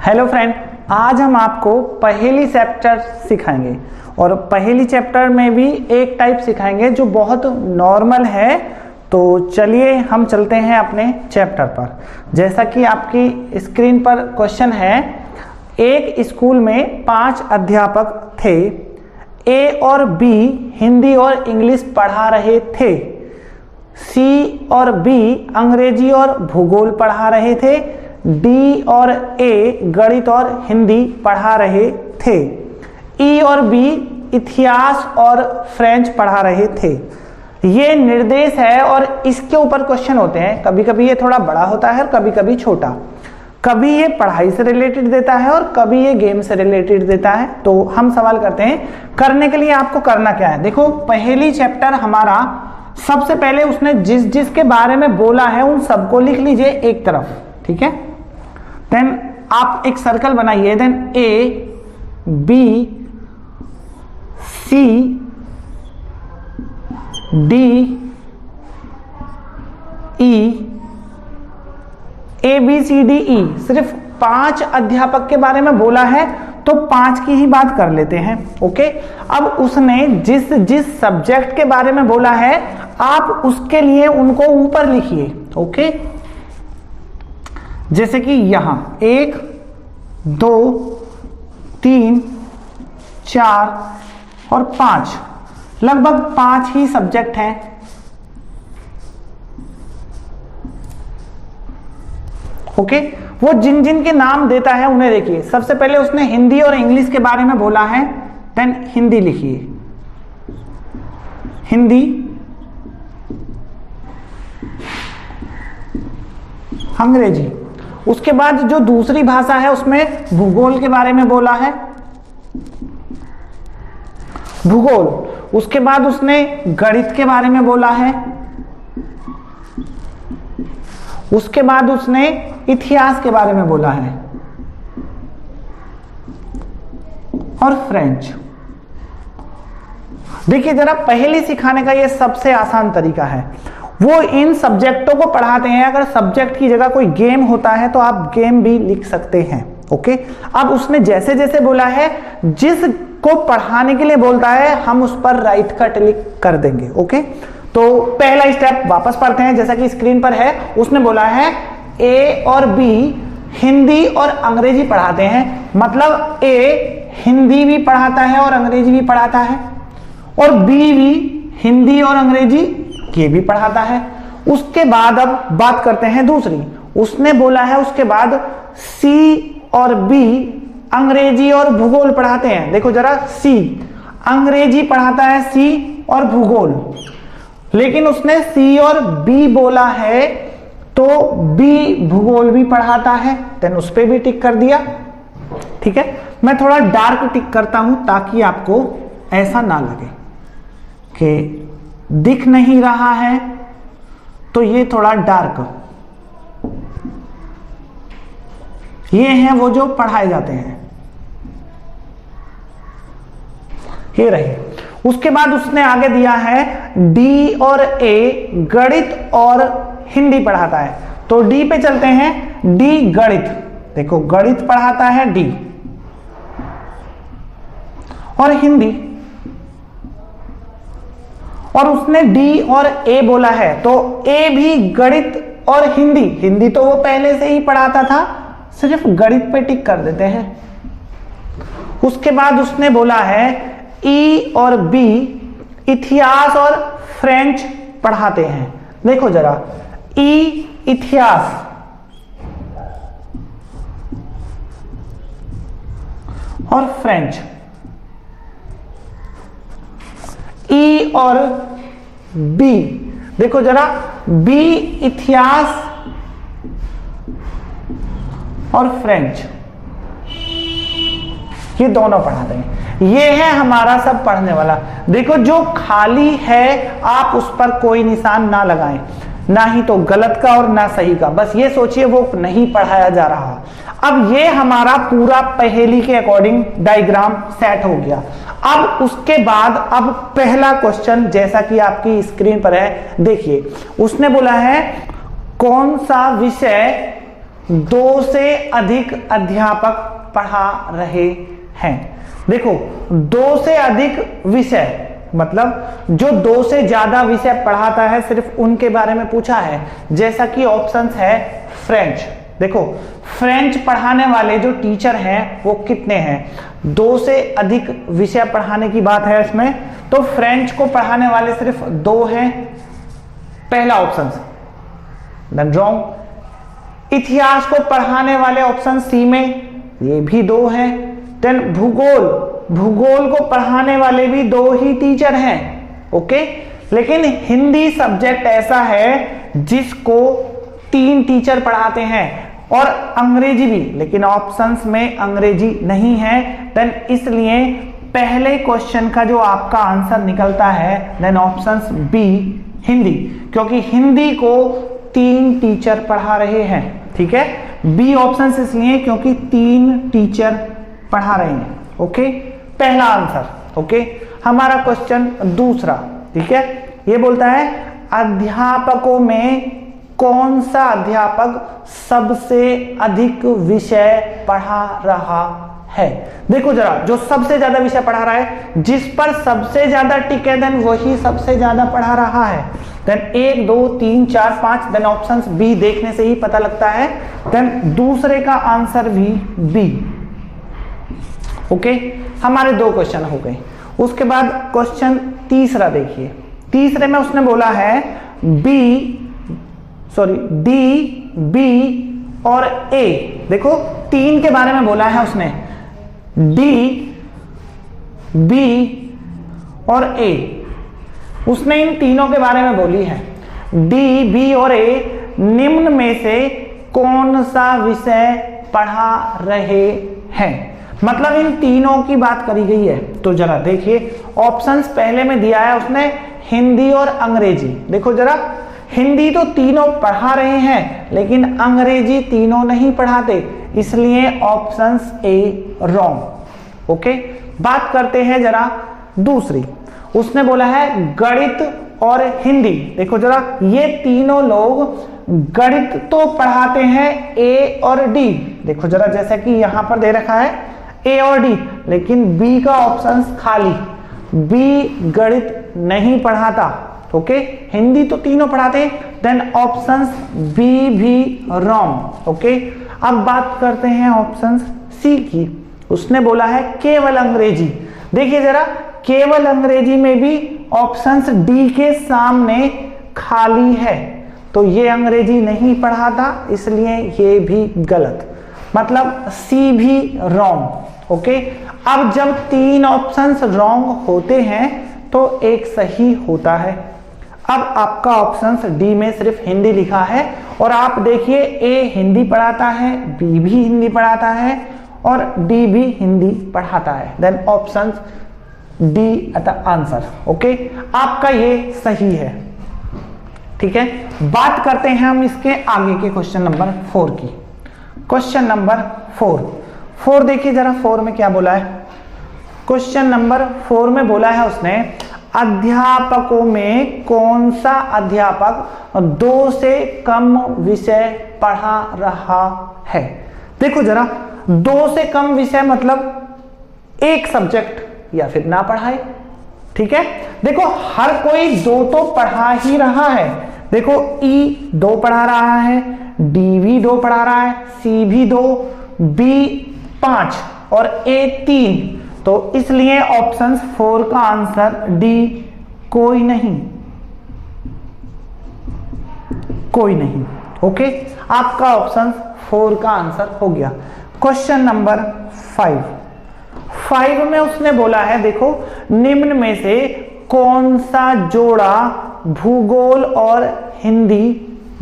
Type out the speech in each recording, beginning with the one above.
Hello friend, आज हम आपको पहेली चैप्टर सिखाएंगे और पहेली चैप्टर में भी एक टाइप सिखाएंगे जो बहुत नॉर्मल है। तो चलिए हम चलते हैं अपने चैप्टर पर। जैसा कि आपकी स्क्रीन पर क्वेश्चन है, एक स्कूल में 5 अध्यापक थे। ए और बी हिंदी और इंग्लिश पढ़ा रहे थे। सी और बी अंग्रेजी और भूगोल पढ़ा रहे थे। डी और ए गणित और हिंदी पढ़ा रहे थे। ई और बी इतिहास और फ्रेंच पढ़ा रहे थे। ये निर्देश है और इसके ऊपर क्वेश्चन होते हैं। कभी कभी ये थोड़ा बड़ा होता है और कभी कभी छोटा। कभी ये पढ़ाई से रिलेटेड देता है और कभी ये गेम से रिलेटेड देता है। तो हम सवाल करते हैं, करने के लिए आपको करना क्या है। देखो, पहेली चैप्टर हमारा सबसे पहले उसने जिसके बारे में बोला है उन सबको लिख लीजिए एक तरफ, ठीक है। देन आप एक सर्कल बनाइए। Then A B C D E, A B C D E, सिर्फ 5 अध्यापक के बारे में बोला है तो 5 की ही बात कर लेते हैं। ओके, अब उसने जिस सब्जेक्ट के बारे में बोला है आप उसके लिए उनको ऊपर लिखिए। ओके, जैसे कि यहां 1 2 3 4 और 5, लगभग 5 ही सब्जेक्ट हैं। ओके, वो जिन जिन के नाम देता है उन्हें देखिए। सबसे पहले उसने हिंदी और इंग्लिश के बारे में बोला है, देन हिंदी लिखिए। हिंदी, अंग्रेजी। उसके बाद जो दूसरी भाषा है उसमें भूगोल के बारे में बोला है, भूगोल। उसके बाद उसने गणित के बारे में बोला है। उसके बाद उसने इतिहास के बारे में बोला है और फ्रेंच। देखिए जरा, पहेली सिखाने का यह सबसे आसान तरीका है। वो इन सब्जेक्टों को पढ़ाते हैं। अगर सब्जेक्ट की जगह कोई गेम होता है तो आप गेम भी लिख सकते हैं। ओके, अब उसने जैसे जैसे बोला है, जिसको पढ़ाने के लिए बोलता है हम उस पर राइट का क्लिक कर देंगे। ओके, तो पहला स्टेप वापस पढ़ते हैं। जैसा कि स्क्रीन पर है, उसने बोला है ए और बी हिंदी और अंग्रेजी पढ़ाते हैं। मतलब ए हिंदी भी पढ़ाता है और अंग्रेजी भी पढ़ाता है, और बी भी हिंदी और अंग्रेजी ये भी पढ़ाता है। उसके बाद अब बात करते हैं दूसरी। उसने बोला है उसके बाद सी और बी अंग्रेजी और भूगोल पढ़ाते हैं। देखो जरा, सी अंग्रेजी पढ़ाता है, सी और भूगोल। लेकिन उसने सी और बी बोला है तो बी भूगोल भी पढ़ाता है। देन उस पर भी टिक कर दिया। ठीक है, मैं थोड़ा डार्क टिक करता हूं ताकि आपको ऐसा ना लगे कि दिख नहीं रहा है, तो ये थोड़ा डार्क, ये हैं वो जो पढ़ाए जाते हैं, ये रहे। उसके बाद उसने आगे दिया है डी और ए गणित और हिंदी पढ़ाता है। तो डी पे चलते हैं। डी गणित, देखो गणित पढ़ाता है डी, और हिंदी। और उसने डी और ए बोला है तो ए भी गणित और हिंदी। हिंदी तो वो पहले से ही पढ़ाता था, सिर्फ गणित पे टिक कर देते हैं। उसके बाद उसने बोला है ई और बी इतिहास और फ्रेंच पढ़ाते हैं। देखो जरा, ई इतिहास और फ्रेंच, ई और बी, देखो जरा, बी इतिहास और फ्रेंच, ये दोनों पढ़ाते हैं। ये है हमारा सब पढ़ने वाला। देखो, जो खाली है आप उस पर कोई निशान ना लगाएं, ना ही तो गलत का और ना सही का। बस ये सोचिए वो नहीं पढ़ाया जा रहा। अब ये हमारा पूरा पहेली के अकॉर्डिंग डायग्राम सेट हो गया। अब उसके बाद अब पहला क्वेश्चन जैसा कि आपकी स्क्रीन पर है, देखिए उसने बोला है कौन सा विषय 2 से अधिक अध्यापक पढ़ा रहे हैं। देखो 2 से अधिक विषय मतलब जो 2 से ज्यादा विषय पढ़ाता है, सिर्फ उनके बारे में पूछा है। जैसा कि ऑप्शंस है फ्रेंच। देखो फ्रेंच पढ़ाने वाले जो टीचर हैं वो कितने हैं? 2 से अधिक विषय पढ़ाने की बात है इसमें, तो फ्रेंच को पढ़ाने वाले सिर्फ 2 हैं, पहला ऑप्शन। Then wrong. इतिहास को पढ़ाने वाले ऑप्शन सी में ये भी 2 हैं। देन भूगोल को पढ़ाने वाले भी 2 ही टीचर हैं। ओके, लेकिन हिंदी सब्जेक्ट ऐसा है जिसको 3 टीचर पढ़ाते हैं, और अंग्रेजी भी, लेकिन ऑप्शंस में अंग्रेजी नहीं है। देन इसलिए पहले क्वेश्चन का जो आपका आंसर निकलता है देन ऑप्शंस बी हिंदी, क्योंकि हिंदी को 3 टीचर पढ़ा रहे हैं। ठीक है, बी ऑप्शन इसलिए क्योंकि 3 टीचर पढ़ा रहे हैं। ओके, पहला आंसर। ओके, हमारा क्वेश्चन दूसरा। ठीक है, ये बोलता है अध्यापकों में कौन सा अध्यापक सबसे अधिक विषय पढ़ा रहा है? देखो जरा, जो सबसे ज्यादा विषय पढ़ा रहा है, जिस पर सबसे ज्यादा टिक है, देन वही सबसे ज्यादा पढ़ा रहा है। देन 1 2 3 4 5, देन ऑप्शंस बी देखने से ही पता लगता है। देन दूसरे का आंसर भी बी। ओके, हमारे 2 क्वेश्चन हो गए। उसके बाद क्वेश्चन तीसरा देखिए। तीसरे में उसने बोला है डी, बी और ए। देखो 3 के बारे में बोला है उसने, डी, बी और ए। उसने इन तीनों के बारे में बोली है। डी, बी और ए निम्न में से कौन सा विषय पढ़ा रहे हैं? मतलब इन तीनों की बात करी गई है। तो जरा देखिए, ऑप्शंस पहले में दिया है उसने हिंदी और अंग्रेजी। देखो जरा, हिंदी तो तीनों पढ़ा रहे हैं, लेकिन अंग्रेजी तीनों नहीं पढ़ाते, इसलिए ऑप्शंस ए रॉन्ग। ओके, बात करते हैं जरा दूसरी। उसने बोला है गणित और हिंदी। देखो जरा, ये तीनों लोग गणित तो पढ़ाते हैं ए और डी। देखो जरा, जैसा कि यहां पर दे रखा है ए और डी, लेकिन बी का ऑप्शन खाली, बी गणित नहीं पढ़ाता। ओके, हिंदी तो तीनों पढ़ाते हैं, देन ऑप्शंस बी भी रॉन्ग। ओके, अब बात करते हैं ऑप्शंस सी की। उसने बोला है केवल अंग्रेजी। देखिए जरा, केवल अंग्रेजी में भी ऑप्शंस डी के सामने खाली है, तो ये अंग्रेजी नहीं पढ़ाता, इसलिए ये भी गलत, मतलब सी भी रॉन्ग। ओके, अब जब 3 ऑप्शंस रॉन्ग होते हैं तो एक सही होता है। अब आपका ऑप्शंस डी में सिर्फ हिंदी लिखा है, और आप देखिए ए हिंदी पढ़ाता है, बी भी हिंदी पढ़ाता है और डी भी हिंदी पढ़ाता है। Then options D the answer. Okay, आपका ये सही है। ठीक है, बात करते हैं हम इसके आगे के क्वेश्चन नंबर 4 की। क्वेश्चन नंबर 4 देखिए जरा, 4 में क्या बोला है। क्वेश्चन नंबर 4 में बोला है उसने अध्यापकों में कौन सा अध्यापक 2 से कम विषय पढ़ा रहा है? देखो जरा, 2 से कम विषय मतलब एक सब्जेक्ट या फिर ना पढ़ाए। ठीक है, देखो हर कोई 2 तो पढ़ा ही रहा है। देखो ई 2 पढ़ा रहा है, डी भी 2 पढ़ा रहा है, सी भी 2, बी 5 और ए 3, तो इसलिए ऑप्शन 4 का आंसर डी कोई नहीं। ओके, आपका ऑप्शन 4 का आंसर हो गया। क्वेश्चन नंबर 5 में उसने बोला है, देखो निम्न में से कौन सा जोड़ा भूगोल और हिंदी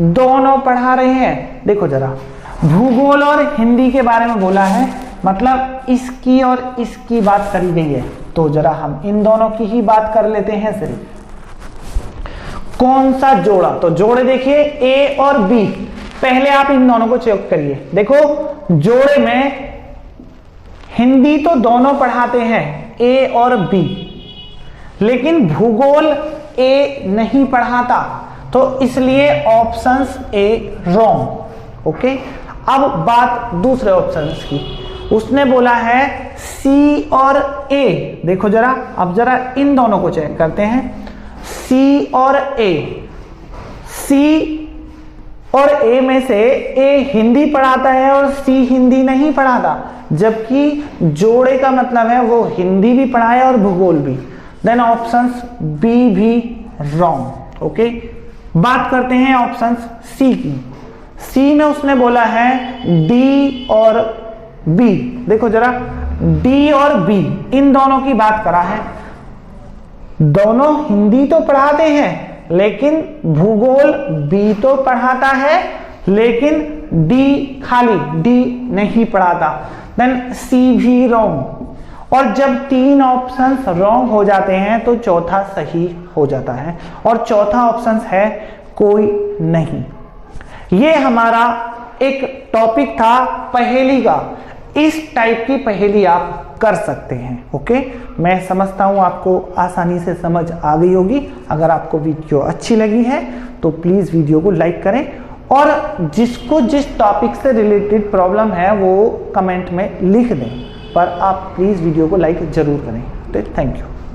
दोनों पढ़ा रहे हैं? देखो जरा, भूगोल और हिंदी के बारे में बोला है, मतलब इसकी और इसकी बात करी गई है, तो जरा हम इन दोनों की ही बात कर लेते हैं सिर्फ। कौन सा जोड़ा? तो जोड़े देखिए ए और बी, पहले आप इन दोनों को चेक करिए। देखो जोड़े में हिंदी तो दोनों पढ़ाते हैं ए और बी, लेकिन भूगोल ए नहीं पढ़ाता, तो इसलिए ऑप्शंस ए रॉन्ग। ओके, अब बात दूसरे ऑप्शन की, उसने बोला है सी और ए। देखो जरा, अब जरा इन दोनों को चेक करते हैं, सी और ए। सी और ए में से ए हिंदी पढ़ाता है और सी हिंदी नहीं पढ़ाता, जबकि जोड़े का मतलब है वो हिंदी भी पढ़ाए और भूगोल भी। देन ऑप्शंस बी भी रॉन्ग। ओके, बात करते हैं ऑप्शंस सी की। सी में उसने बोला है डी और बी। देखो जरा, डी और बी इन दोनों की बात करा है, दोनों हिंदी तो पढ़ाते हैं लेकिन भूगोल बी तो पढ़ाता है, लेकिन डी खाली डी नहीं पढ़ाता। देन सी भी रॉन्ग। और जब तीन ऑप्शंस रॉन्ग हो जाते हैं तो चौथा सही हो जाता है, और चौथा ऑप्शन है कोई नहीं। ये हमारा एक टॉपिक था पहेली का। इस टाइप की पहेली आप कर सकते हैं। ओके, मैं समझता हूं आपको आसानी से समझ आ गई होगी। अगर आपको वीडियो अच्छी लगी है तो प्लीज वीडियो को लाइक करें, और जिसको जिस टॉपिक से रिलेटेड प्रॉब्लम है वो कमेंट में लिख दें, पर आप प्लीज वीडियो को लाइक जरूर करें। तो थैंक यू।